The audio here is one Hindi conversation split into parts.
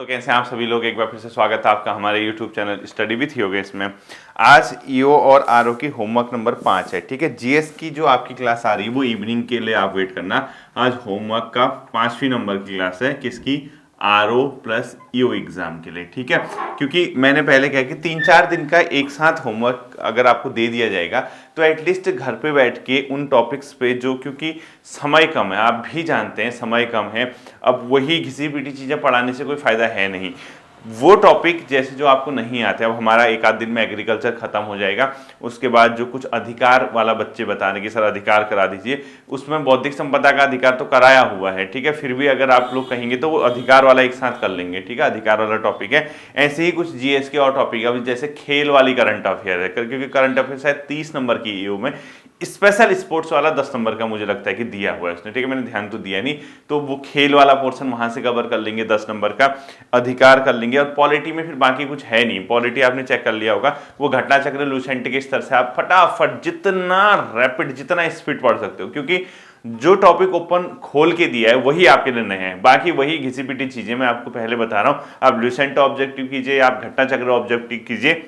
तो कैसे हैं आप सभी लोग। एक बार फिर से स्वागत है आपका हमारे YouTube channel study with Yogesh में। आज ईओ और आरओ की होमवर्क नंबर 5 है। ठीक है, जीएस की जो आपकी क्लास आ रही है वो इवनिंग के लिए आप वेट करना। आज होमवर्क का 5वीं नंबर की क्लास है, किसकी? आरओ प्लस ईओ एग्जाम के लिए। ठीक है, क्योंकि मैंने पहले कहा कि 3-4 दिन का एक साथ होमवर्क अगर आपको दे दिया जाएगा तो एटलीस्ट घर पे बैठ के उन टॉपिक्स पे जो, क्योंकि समय कम है, आप भी जानते हैं समय कम है, अब वही घिसी पिटी चीज़ें पढ़ाने से कोई फायदा है नहीं। वो टॉपिक जैसे जो आपको नहीं आते, अब हमारा एक आध दिन में एग्रीकल्चर खत्म हो जाएगा, उसके बाद जो कुछ अधिकार वाला बच्चे बताने की सर अधिकार करा दीजिए, उसमें बौद्धिक संपदा का अधिकार तो कराया हुआ है। ठीक है, फिर भी अगर आप लोग कहेंगे तो वो अधिकार वाला एक साथ कर लेंगे। ठीक है, अधिकार वाला टॉपिक है। ऐसे ही कुछ जीएस के और टॉपिक है, जैसे खेल वाली करंट अफेयर है, क्योंकि करंट अफेयर शायद 30 नंबर की ईओ में, स्पेशल स्पोर्ट्स वाला 10 नंबर का मुझे लगता है कि दिया हुआ है उसने। ठीक है, मैंने ध्यान तो दिया नहीं, तो वो खेल वाला पोर्शन वहां से कवर कर लेंगे, 10 नंबर का अधिकार कर लेंगे। और पॉलिटी में फिर बाकी कुछ है नहीं, पॉलिटी आपने चेक कर लिया होगा, वो घटना चक्र लुसेंट के स्तर से आप फटाफट जितना रैपिड जितना स्पीड पढ़ सकते हो, क्योंकि जो टॉपिक ओपन खोल के दिया है वही आपके लिए नए हैं, बाकी वही घिसी पिटी चीजें मैं आपको पहले बता रहा हूं। आप लुसेंट ऑब्जेक्टिव कीजिए, आप घटना चक्र ऑब्जेक्टिव कीजिए,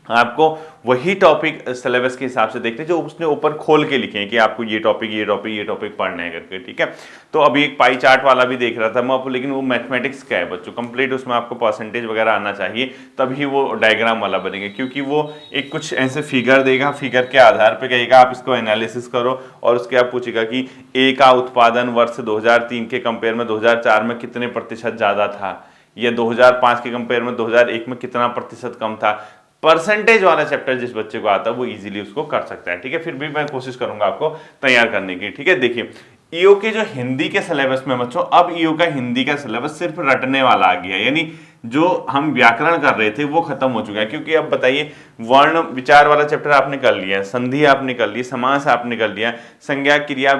आपको वही टॉपिक सिलेबस के हिसाब से देखते हैं जो उसने ऊपर खोल के लिखे हैं कि आपको ये टॉपिक ये टॉपिक ये टॉपिक पढ़ना है करके। ठीक है, तो अभी एक पाई चार्ट वाला भी देख रहा था मैं आपको, लेकिन वो मैथमेटिक्स का है बच्चों, कंप्लीट उसमें आपको परसेंटेज वगैरह आना चाहिए, तभी वो डायग्राम वाला बनेगा, क्योंकि वो एक कुछ ऐसे फिगर देगा, फिगर के आधार पर कहेगा आप इसको एनालिसिस करो, और उसके आप पूछेगा कि ए का उत्पादन वर्ष 2003 के कंपेयर में 2004 में कितने प्रतिशत ज़्यादा था, या 2005 के कंपेयर में 2001 में कितना प्रतिशत कम था। परसेंटेज वाला चैप्टर जिस बच्चे को आता है वो इजीली उसको कर सकता है। ठीक है, फिर भी मैं कोशिश करूंगा आपको तैयार करने की। ठीक है, देखिए ईओ के जो हिंदी के सिलेबस में बच्चों, अब ईओ का हिंदी का सिलेबस सिर्फ रटने वाला आ गया, यानी जो हम व्याकरण कर रहे थे वो खत्म हो चुका है। क्योंकि अब बताइए, वर्ण विचार वाला चैप्टर आपने कर लिया, संधि आपने कर ली, समास आपने कर लिया, संज्ञा क्रिया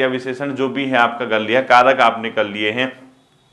विशेषण जो भी है आपका कर लिया, कारक आपने कर लिए हैं,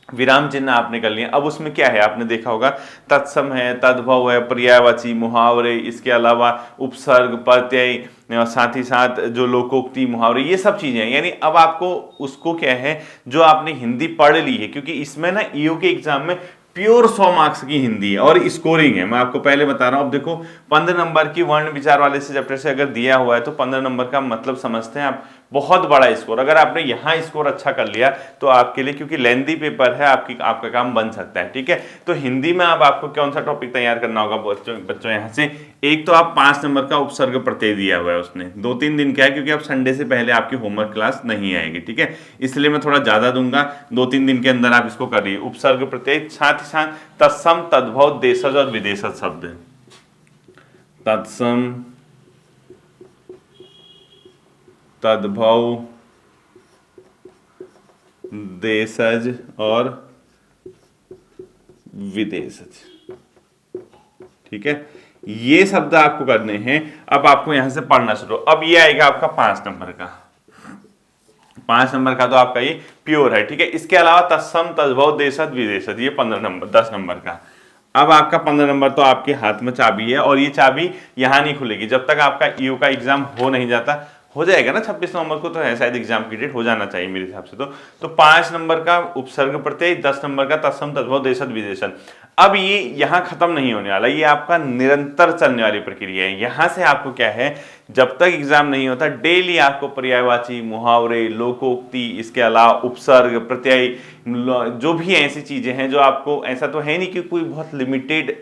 विराम चिन्ह आपने कर लिए। अब उसमें क्या है आपने देखा होगा, तत्सम है, तद्भव है, पर्यायवाची, मुहावरे, इसके अलावा उपसर्ग, प्रत्यय, साथ ही साथ जो लोकोक्ति, मुहावरे, ये सब चीजें हैं। यानी अब आपको उसको क्या है जो आपने हिंदी पढ़ ली है, क्योंकि इसमें ना ईओ के एग्जाम में प्योर 100 मार्क्स की हिंदी है और स्कोरिंग है। मैं आपको पहले बता रहा हूं, अब देखो 15 नंबर की वर्ण विचार वाले से चैप्टर से अगर दिया हुआ है तो 15 नंबर का मतलब समझते हैं आप, बहुत बड़ा स्कोर। अगर आपने यहाँ स्कोर अच्छा कर लिया तो आपके लिए, क्योंकि लेंथी पेपर है, आपका काम बन सकता है। ठीक है, तो हिंदी में अब आपको कौन सा टॉपिक तैयार करना होगा बच्चों यहाँ से, एक तो आप 5 नंबर का उपसर्ग प्रत्यय दिया हुआ है उसने, 2-3 दिन का है, क्योंकि अब संडे से पहले आपकी होमवर्क क्लास नहीं आएगी। ठीक है, इसलिए मैं थोड़ा ज्यादा दूंगा, 2-3 दिन के अंदर आप इसको करिए। उपसर्ग प्रत्यय, साथ ही साथ तत्सम, तद्भव, देशज और विदेशज शब्द, तत्सम, तद्भव, देशज और विदेशज। ठीक है, ये शब्द आपको करने हैं। अब आपको यहां से पढ़ना शुरू। अब ये आएगा आपका 5 नंबर का, 5 नंबर का तो आपका ये प्योर है। ठीक है, इसके अलावा तत्सम, तद्भव, देशज, विदेशज, ये 15 नंबर 10 नंबर का। अब आपका 15 नंबर तो आपके हाथ में चाबी है, और ये चाबी यहां नहीं खुलेगी जब तक आपका ईओ का एग्जाम हो नहीं जाता। हो जाएगा ना 26 नवंबर को, तो है शायद एग्जाम की डेट, हो जाना चाहिए मेरे हिसाब से। तो 5 नंबर का उपसर्ग प्रत्यय, 10 नंबर का तत्सम, तद्भव, देशज, विदेशज। अब ये यहाँ खत्म नहीं होने वाला, ये आपका निरंतर चलने वाली प्रक्रिया है। यहां से आपको क्या है, जब तक एग्जाम नहीं होता डेली आपको पर्यायवाची, मुहावरे, लोकोक्ति, इसके अलावा उपसर्ग प्रत्यय, जो भी ऐसी चीजें हैं जो आपको, ऐसा तो है नहीं कि कोई बहुत लिमिटेड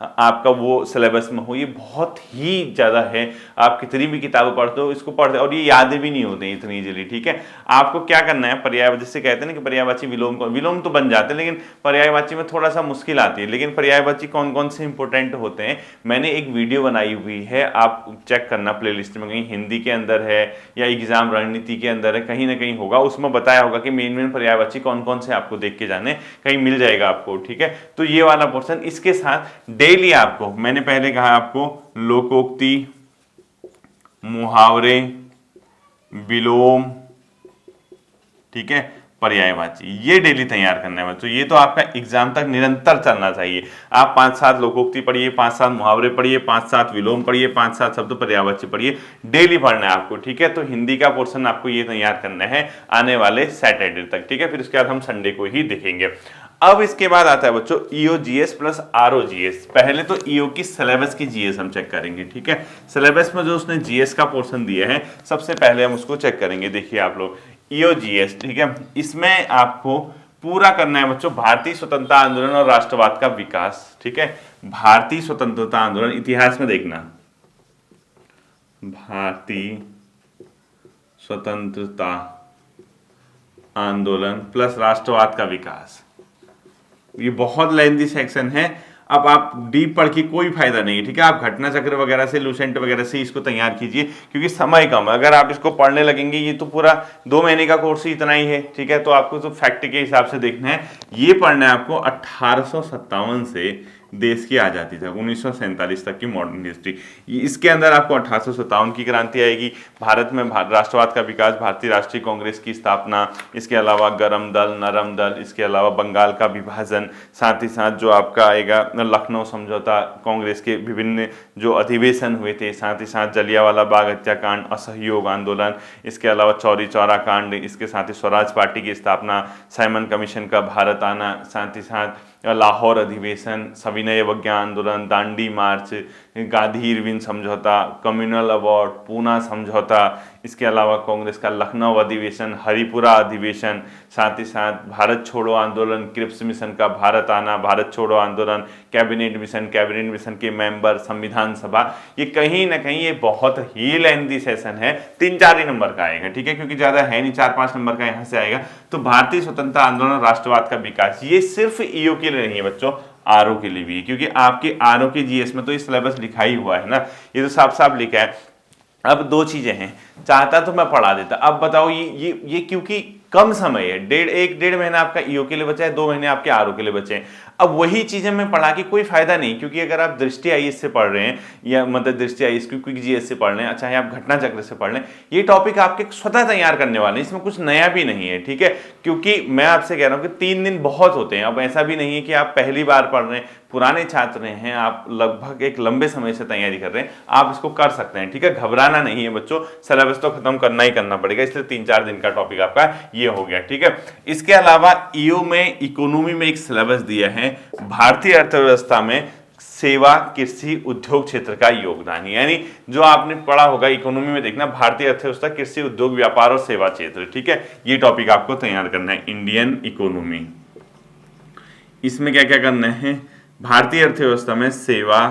आपका वो सिलेबस में हो, ये बहुत ही ज्यादा है। आप कितनी भी किताबें पढ़ते हो इसको पढ़ते, और ये यादें भी नहीं होते इतनी इजीली। ठीक है, आपको क्या करना है, पर्याय, जिससे कहते हैं ना कि पर्यायवाची विलोम तो बन जाते हैं, लेकिन पर्यायवाची में थोड़ा सा मुश्किल आती है। लेकिन पर्यायवाची कौन कौन से इंपॉर्टेंट होते हैं, मैंने एक वीडियो बनाई हुई है, आप चेक करना प्लेलिस्ट में, कहीं हिंदी के अंदर है या एग्जाम रणनीति के अंदर है, कहीं ना कहीं होगा, उसमें बताया होगा कि मेन पर्यायवाची कौन कौन से आपको देख के जाने, कहीं मिल जाएगा आपको। ठीक है, तो ये वाला पोर्शन, इसके साथ डेली आपको, मैंने पहले कहा आपको लोकोक्ति, मुहावरे, विलोम, ठीक है, पर्यायवाची, ये डेली तैयार करना है बच्चों। ये तो आपका एग्जाम तक निरंतर चलना चाहिए। आप 5-7 लोकोक्ति पढ़िए, 5-7 मुहावरे पढ़िए, 5-7 विलोम पढ़िए, 5-7 शब्द पर्यायवाची पढ़िए, डेली पढ़ना है आपको। ठीक है, तो हिंदी का पोर्शन आपको ये तैयार करना है आने वाले सैटरडे तक। ठीक है, फिर उसके बाद हम संडे को ही देखेंगे। अब इसके बाद आता है बच्चों EO GS plus RO GS. पहले तो ईओ की सिलेबस की जीएस हम चेक करेंगे, ठीक है। सिलेबस में जो उसने जीएस का पोर्शन दिया है सबसे पहले हम उसको चेक करेंगे। देखिए आप लोग ईओ जीएस, ठीक है, इसमें आपको पूरा करना है बच्चों भारतीय स्वतंत्रता आंदोलन और राष्ट्रवाद का विकास, ठीक है। भारतीय स्वतंत्रता आंदोलन, इतिहास में देखना, भारतीय स्वतंत्रता आंदोलन प्लस राष्ट्रवाद का विकास। ये बहुत लेंथी सेक्शन है, अब आप डीप पढ़ के कोई फायदा नहीं है, ठीक है। आप घटना चक्र वगैरह से, लूसेंट वगैरह से इसको तैयार कीजिए क्योंकि समय कम है। अगर आप इसको पढ़ने लगेंगे, ये तो पूरा 2 महीने का कोर्स ही इतना ही है, ठीक है। तो आपको तो फैक्ट के हिसाब से देखना है। ये पढ़ना है आपको 1857 से देश की आज़ादी तक, 1947 तक की मॉडर्न हिस्ट्री। इसके अंदर आपको 1857 की क्रांति आएगी, भारत में राष्ट्रवाद का विकास, भारतीय राष्ट्रीय कांग्रेस की स्थापना, इसके अलावा गरम दल, नरम दल, इसके अलावा बंगाल का विभाजन, साथ ही साथ जो आपका आएगा लखनऊ समझौता, कांग्रेस के विभिन्न जो अधिवेशन हुए थे, साथ ही साथ जलियांवाला बाग हत्याकांड, असहयोग आंदोलन, इसके अलावा चौरी चौरा कांड, इसके साथ ही स्वराज पार्टी की स्थापना, साइमन कमीशन का भारत आना, साथ ही साथ लाहौर अधिवेशन, सविनय अवज्ञा आंदोलन, दांडी मार्च, गांधी इरविन समझौता, कम्युनल अवार्ड, पूना समझौता, इसके अलावा कांग्रेस का लखनऊ अधिवेशन, हरिपुरा अधिवेशन, साथ ही साथ भारत छोड़ो आंदोलन, क्रिप्स मिशन का भारत आना, भारत छोड़ो आंदोलन, कैबिनेट मिशन के मेंबर, संविधान सभा। ये कहीं ना कहीं ये बहुत ही लेंथी सेशन है, 3-4 ही नंबर का आएगा, ठीक है, क्योंकि ज्यादा है नहीं, 4-5 नंबर का यहाँ से आएगा। तो भारतीय स्वतंत्रता आंदोलन, राष्ट्रवाद का विकास, ये सिर्फ ईओ के लिए नहीं है बच्चों, आरओ के लिए भी है, क्योंकि आपके आरओ के जीएस में तो ये सिलेबस लिखा ही हुआ है ना, ये तो साफ साफ लिखा है। अब 2 चीजें हैं, चाहता तो मैं पढ़ा देता, अब बताओ ये क्योंकि कम समय है, 1.5 महीना आपका ईओ के लिए बचा है, 2 महीने आपके आरओ के लिए बचे हैं। अब वही चीजें मैं पढ़ा के कोई फायदा नहीं, क्योंकि अगर आप दृष्टि आईएएस से पढ़ रहे हैं या मतलब दृष्टि आईएएस क्विक जीएस से पढ़ रहे हैं, चाहे आप घटना चक्र से पढ़ लें, ये टॉपिक आपके स्वतः तैयार करने वाले हैं, इसमें कुछ नया भी नहीं है, ठीक है। क्योंकि मैं आपसे कह रहा हूं कि 3 दिन बहुत होते हैं। अब ऐसा भी नहीं है कि आप पहली बार पढ़ रहे हैं, पुराने छात्र हैं, आप लगभग एक लंबे समय से तैयारी कर रहे हैं, आप इसको कर सकते हैं, ठीक है। घबराना नहीं है बच्चों, सिलेबस तो खत्म करना ही करना पड़ेगा, इसलिए 3-4 दिन का टॉपिक आपका ये हो गया, ठीक है। इसके अलावा ईओ में इकोनॉमी में एक सिलेबस दिया है, भारतीय अर्थव्यवस्था में सेवा, कृषि, उद्योग क्षेत्र का योगदान, यानी जो आपने पढ़ा होगा इकोनॉमी में, देखना भारतीय अर्थव्यवस्था, कृषि, उद्योग, व्यापार और सेवा क्षेत्र, ठीक है। ये टॉपिक आपको तैयार करना है, इंडियन इकोनॉमी। इसमें क्या क्या करना है, भारतीय अर्थव्यवस्था में सेवा,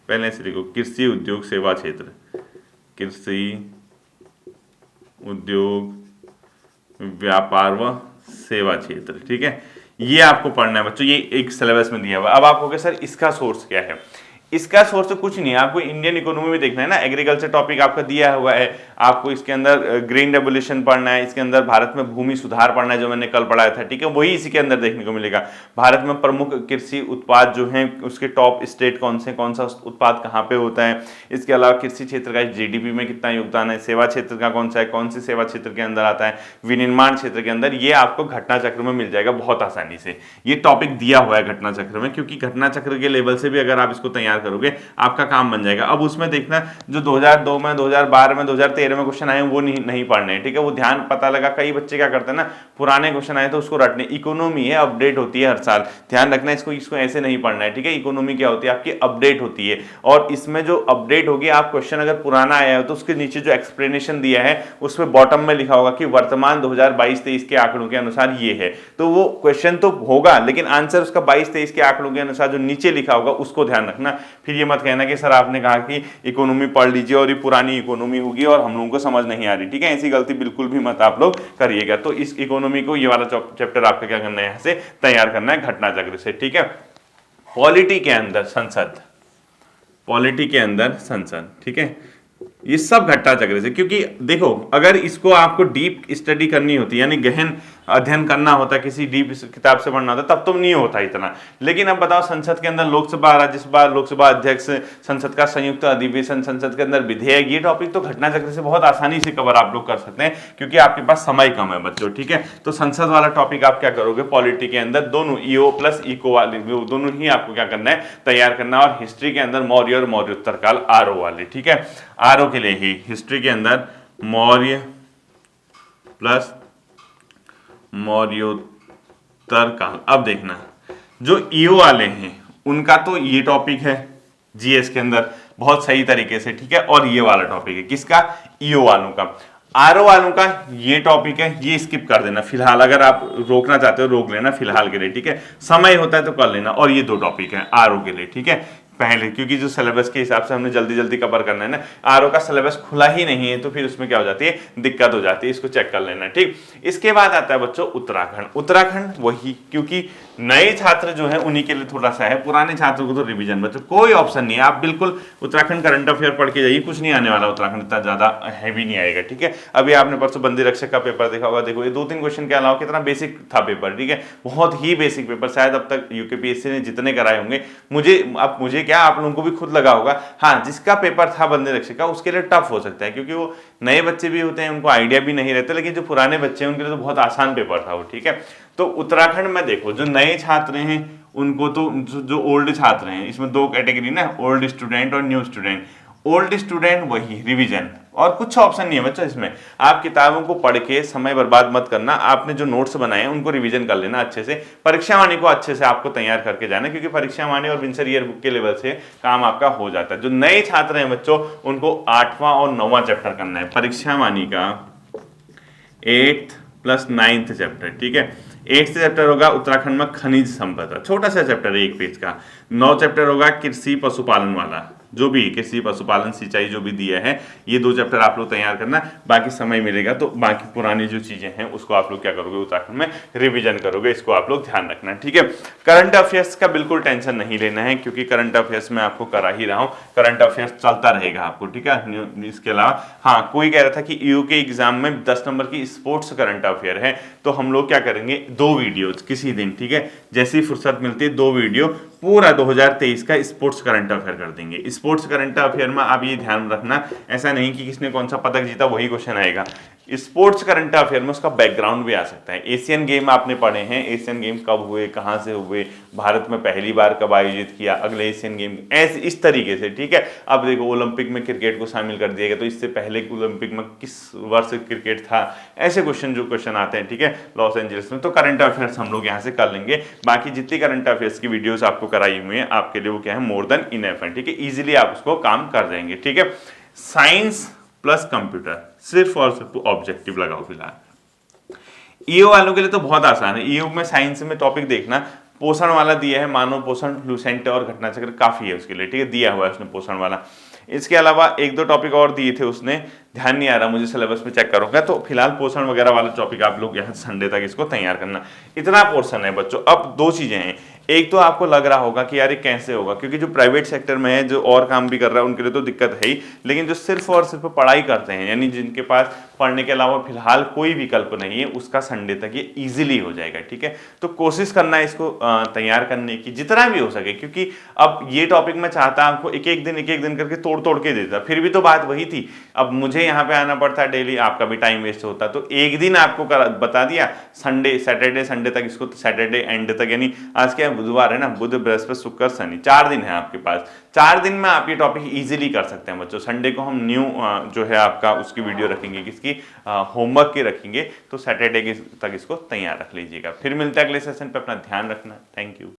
पहले से लिखो, कृषि, उद्योग, सेवा क्षेत्र, कृषि, उद्योग, व्यापार व सेवा क्षेत्र, ठीक है। ये आपको पढ़ना है बच्चों, ये एक सिलेबस में दिया हुआ। अब आप कहोगे सर इसका सोर्स क्या है, इसका सोर्स तो कुछ नहीं है, आपको इंडियन इकोनॉमी में देखना है ना, एग्रीकल्चर टॉपिक आपका दिया हुआ है, आपको इसके अंदर ग्रीन रेवोल्यूशन पढ़ना है, इसके अंदर भारत में भूमि सुधार पढ़ना है जो मैंने कल पढ़ाया था, ठीक है, वही इसी के अंदर देखने को मिलेगा। भारत में प्रमुख कृषि उत्पाद जो हैं उसके टॉप स्टेट कौन से, कौन सा उत्पाद कहाँ पे होता है, इसके अलावा कृषि क्षेत्र का जीडीपी में कितना योगदान है, सेवा क्षेत्र का कौन सा है, कौन सी सेवा क्षेत्र के अंदर आता है, विनिर्माण क्षेत्र के अंदर, ये आपको घटना चक्र में मिल जाएगा बहुत आसानी से। ये टॉपिक दिया हुआ है घटना चक्र में, क्योंकि घटना चक्र के लेवल से भी अगर आप इसको तैयार करोगे आपका काम बन जाएगा। अब उसमें देखना जो 2002 में, 2012 में, 2013 में क्वेश्चन आए वो नहीं पढ़ने, ठीक है, वो ध्यान, पता लगा कई बच्चे क्या करते हैं ना, पुराने क्वेश्चन आए तो उसको रटने। इकोनॉमी है, अपडेट होती है हर साल, ध्यान रखना, इसको ऐसे नहीं पढ़ना है, ठीक है। इकोनॉमी क्या होती है, आपकी अपडेट होती है, और इसमें जो अपडेट होगी, आप क्वेश्चन अगर पुराना आया हो तो उसके नीचे जो एक्सप्लेनेशन दिया है उसमें बॉटम में लिखा होगा कि वर्तमान 2022-23 के आंकड़ों के अनुसार ये है, तो वो क्वेश्चन तो होगा लेकिन आंसर उसका 22-23 के आंकड़ों के अनुसार जो नीचे लिखा होगा उसको ध्यान रखना। फिर ये मत कहना कि सर आपने कहा कि इकोनॉमी पढ़ लीजिए और ये पुरानी इकोनॉमी होगी और हम लोगों को समझ नहीं आ रही, ठीक है, ऐसी गलती बिल्कुल भी मत आप लोग करिएगा। तो इस इकोनॉमी को, ये वाला चैप्टर आपका क्या करना है, यहाँ से तैयार करना है घटना चक्र से, ठीक है। पॉलिटी के अंदर संसद, पॉलिटी के अंदर संसद, ठीक है, ये सब घटना चक्र से, क्योंकि देखो अगर इसको आपको डीप स्टडी करनी होती, यानी गहन अध्ययन करना होता, किसी डीप किताब से पढ़ना होता, तब तो नहीं होता इतना। लेकिन अब बताओ संसद के अंदर लोकसभा, राज्यसभा, लोकसभा अध्यक्ष, संसद का संयुक्त अधिवेशन, संसद के अंदर विधेयक, ये टॉपिक तो घटना चक्र से बहुत आसानी से कवर आप लोग कर सकते हैं, क्योंकि आपके पास समय कम है बच्चों, ठीक है। तो संसद वाला टॉपिक आप क्या करोगे, पॉलिटी के अंदर दोनों ईओ प्लस इको वाले दोनों ही आपको क्या करना है, तैयार करना। और हिस्ट्री के अंदर मौर्य और मौर्योत्तर काल, आरओ वाले, ठीक है, आरओ के लिए ही हिस्ट्री के अंदर मौर्य प्लस मौर्योत्तर उत्तरकाल। अब देखना, जो ईओ वाले हैं उनका तो ये टॉपिक है जीएस के अंदर बहुत सही तरीके से, ठीक है, और ये वाला टॉपिक है किसका, ईओ वालों का। आरओ वालों का ये टॉपिक है, ये स्किप कर देना फिलहाल, अगर आप रोकना चाहते हो रोक लेना फिलहाल के लिए, ठीक है, समय होता है तो कर लेना। और ये दो टॉपिक है आरओ के लिए, ठीक है, पहले, क्योंकि जो सिलेबस के हिसाब से हमने जल्दी जल्दी कवर करना है ना, आरओ का सिलेबस खुला ही नहीं है तो फिर उसमें क्या हो जाती है, दिक्कत हो जाती है, इसको चेक कर लेना, ठीक। इसके बाद आता है बच्चों उत्तराखंड। उत्तराखंड वही, क्योंकि नए छात्र जो है उन्हीं के लिए थोड़ा सा है, पुराने छात्रों को तो रिवीजन, बच्चों कोई ऑप्शन नहीं है, आप बिल्कुल उत्तराखंड करंट अफेयर पढ़ के जाइए, कुछ नहीं आने वाला, उत्तराखंड इतना ज्यादा हैवी नहीं आएगा, ठीक है। अभी आपने परसों बंदी रक्षक का पेपर देखा होगा, देखो ये 2-3 क्वेश्चन के अलावा कितना बेसिक था पेपर, ठीक है, बहुत ही बेसिक पेपर, शायद अब तक यूकेपीएससी ने जितने कराए होंगे, मुझे क्या, आप लोगों को भी खुद लगा होगा, हाँ जिसका पेपर था बंदी रक्षक का उसके लिए टफ हो सकता है, क्योंकि वो नए बच्चे भी होते हैं, उनको आइडिया भी नहीं रहता, लेकिन जो पुराने बच्चे हैं उनके लिए तो बहुत आसान पेपर था वो, ठीक है। तो उत्तराखंड में देखो, जो नए छात्र हैं उनको तो, जो ओल्ड छात्र हैं, इसमें दो कैटेगरी ना, ओल्ड स्टूडेंट और न्यू स्टूडेंट। ओल्ड स्टूडेंट वही रिवीजन, और कुछ ऑप्शन नहीं है बच्चों इसमें, आप किताबों को पढ़ के समय बर्बाद मत करना, आपने जो नोट्स बनाए हैं उनको रिवीजन कर लेना अच्छे से, परीक्षा वाणी को अच्छे से आपको तैयार करके जाना, क्योंकि परीक्षा वाणी और विंसर ईयर बुक के लेवल से काम आपका हो जाता है। जो नए छात्र हैं बच्चों उनको 8वां और 9वां चैप्टर करना है, परीक्षा वाणी का 8th प्लस 9th चैप्टर, ठीक है। 8th चैप्टर होगा उत्तराखंड में खनिज संपदा, छोटा सा चैप्टर है 1 पेज का। 9 चैप्टर होगा कृषि पशुपालन वाला, जो भी कृषि पशुपालन सिंचाई जो भी दिया है, ये 2 चैप्टर आप लोग तैयार करना, बाकी समय मिलेगा तो बाकी पुरानी जो चीजें हैं उसको आप लोग क्या करोगे, उत्तराखंड में रिवीजन करोगे, इसको आप लोग ध्यान रखना, ठीक है। करंट अफेयर्स का बिल्कुल टेंशन नहीं लेना है, क्योंकि करंट अफेयर्स में आपको करा ही रहा हूं, करंट अफेयर्स चलता रहेगा आपको, ठीक है। इसके अलावा हाँ, कोई कह रहा था कि ईयू के एग्जाम में 10 नंबर की स्पोर्ट्स करंट अफेयर है, तो हम लोग क्या करेंगे, 2 वीडियोज किसी दिन, ठीक है, जैसी फुर्सत मिलती है 2 वीडियो पूरा 2023 का स्पोर्ट्स करंट अफेयर कर देंगे। स्पोर्ट्स करंट अफेयर में आप ये ध्यान रखना, ऐसा नहीं कि किसने कौन सा पदक जीता वही क्वेश्चन आएगा, स्पोर्ट्स करंट अफेयर में उसका बैकग्राउंड भी आ सकता है। एशियन गेम आपने पढ़े हैं, एशियन गेम कब हुए, कहां से हुए, भारत में पहली बार कब आयोजित किया, अगले एशियन गेम, ऐसे इस तरीके से, ठीक है। अब देखो ओलंपिक में क्रिकेट को शामिल कर दिया गया, तो इससे पहले ओलंपिक में किस वर्ष क्रिकेट था, ऐसे क्वेश्चन जो क्वेश्चन आते हैं, ठीक है, लॉस एंजलिस में, तो करंट अफेयर्स हम लोग यहाँ से कर लेंगे। बाकी जितनी करंट अफेयर्स की वीडियोस आपको कराई हुई है आपके लिए वो क्या है, मोर देन इनफ है, ठीक है, इजीली आप उसको काम कर जाएंगे, ठीक है। साइंस प्लस कंप्यूटर, सिर्फ और सिर्फ ऑब्जेक्टिव लगाओ फिलहाल। ईओ वालों के लिए तो बहुत आसान है, ईओ में साइंस में टॉपिक देखना, पोषण वाला दिया है, मानव पोषण, लूसेंट और घटना चक्र काफी है उसके लिए, ठीक है, दिया हुआ है उसने पोषण वाला। इसके अलावा 1-2 टॉपिक और दिए थे उसने, ध्यान नहीं आ रहा मुझे, सिलेबस में चेक करूंगा, तो फिलहाल पोषण वगैरह वाला टॉपिक आप लोग यहाँ संडे तक इसको तैयार करना। इतना पोर्शन है बच्चों। अब 2 चीजें हैं, एक तो आपको लग रहा होगा कि यार ये कैसे होगा, क्योंकि जो प्राइवेट सेक्टर में है, जो और काम भी कर रहा है उनके लिए तो दिक्कत है ही, लेकिन जो सिर्फ और सिर्फ पढ़ाई करते हैं, यानी जिनके पास पढ़ने के अलावा फिलहाल कोई विकल्प नहीं है, उसका संडे तक ये इजीली हो जाएगा, ठीक है। तो कोशिश करना है इसको तैयार करने की जितना भी हो सके, क्योंकि अब ये टॉपिक मैं चाहता आपको एक एक दिन करके तोड़ के देता, फिर भी तो बात वही थी, अब मुझे यहाँ पे आना पड़ता डेली, आपका भी टाइम वेस्ट होता, तो एक दिन आपको बता दिया, संडे सैटरडे संडे तक इसको, सैटरडे एंड तक, यानी आज क्या बुधवार है ना, बुध बृहस्पति शुक्र शनि 4 दिन है आपके पास, 4 दिन में आप ये टॉपिक इजीली कर सकते हैं बच्चों। संडे को हम न्यू जो है आपका उसकी वीडियो रखेंगे, किसकी, होमवर्क की रखेंगे, तो सैटरडे तक इसको तैयार रख लीजिएगा। फिर मिलते हैं अगले सेशन पे, अपना ध्यान रखना, थैंक यू।